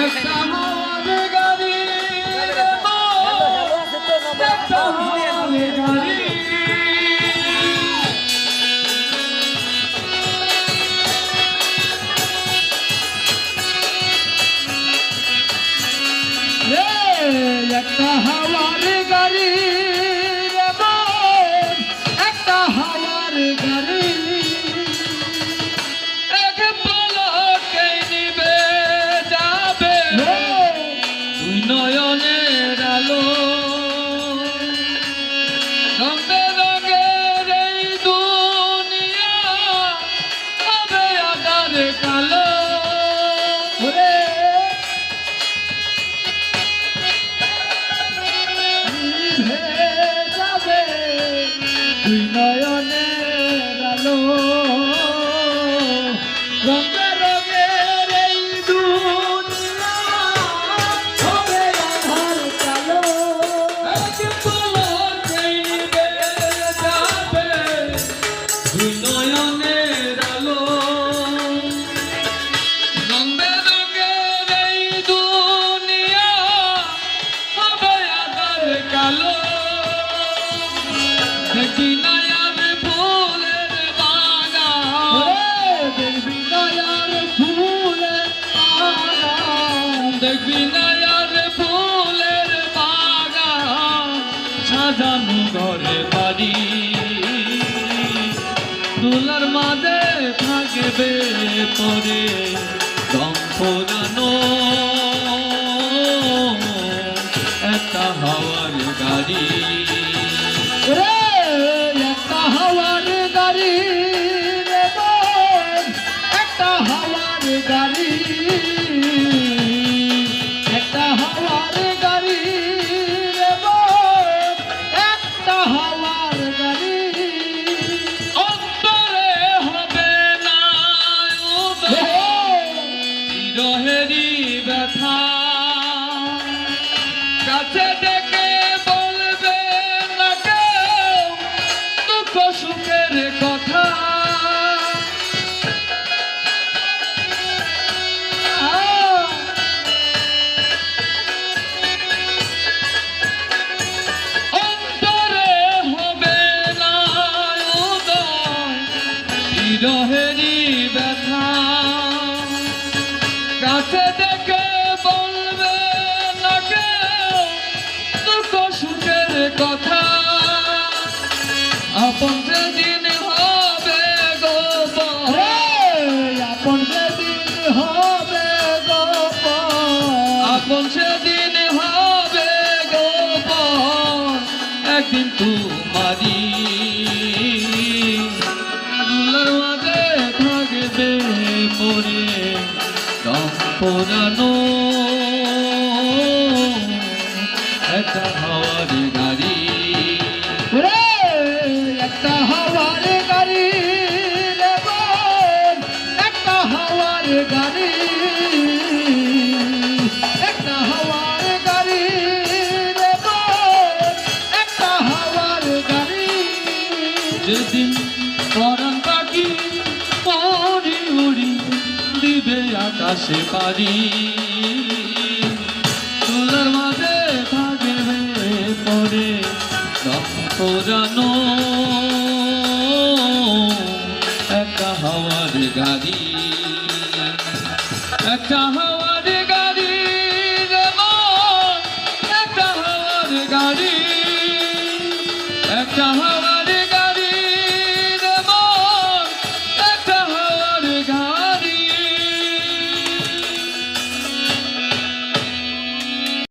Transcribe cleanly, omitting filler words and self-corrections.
একটা হাওয়ার গাড়ি রে মন, একটা হাওয়ার গাড়ি। একটা হাওয়ার গাড়ি রে মন, একটা হাওয়ার গাড়ি। এক পলকে নিবে যাবে দুই নয়নের আলো। রঙে রঙের এই দুনিয়া হবে আধার কালো। দুই নয়নের আলো, রঙে রঙের এই দুনিয়া হবে আধার কালো। এক পলকেই নিবে যাবে দুই নয়নের আলো। রঙে রঙের এই দুনিয়া হবে আধার কালো। দেখবি না আর ফুলের বাগান, দেখবি না আর ফুলের বাগান, দেখবি না আর ফুলের বাগান, সাজানো ঘরে বাড়ি। দুলার মাঝে থাকবে পরে দম ফোরানো একটা হাওয়ার গাড়ি। একটা হাওয়ার গাড়ি রে মন, একটা হাওয়ার গাড়ি। একটা হাওয়ার গাড়ি রে মন, একটা হাওয়ার গাড়ি। অন্তরে হবে না বিরহেরই ব্যথা, কাছে ডেকে বলবে না কেউ দুঃখ সুখের কথা। অন্তরে হবে না উদয় বিরহেরই ব্যথা, কাছে ডেকে বলবে না কেউ দুঃখ সুখের কথা। আপন সেদিন হবে গোপন, আপন সেদিন হবে গোপন, আপন সেদিন হবে গোপন। একদিন তোমারি দুলার মাঝে থাকবে পরে দম ফোরানো একটা হাওয়ার গাড়ি। একটা হাওয়ার গাড়ি রে মন, একটা হাওয়ার গাড়ি। একটা হাওয়ার গাড়ি রে মন, একটা হাওয়ার গাড়ি। যেদিন পরাণ পাখি উড়ি উড়ি দিবে আকাশে পারি, তুলার মাঝে থাকবে পরে দম ফোরানো একটা হাওয়ার গাড়ি। একটা হাওয়ার গাড়ি রে মন, একটা হাওয়ার গাড়ি। একটা হাওয়ার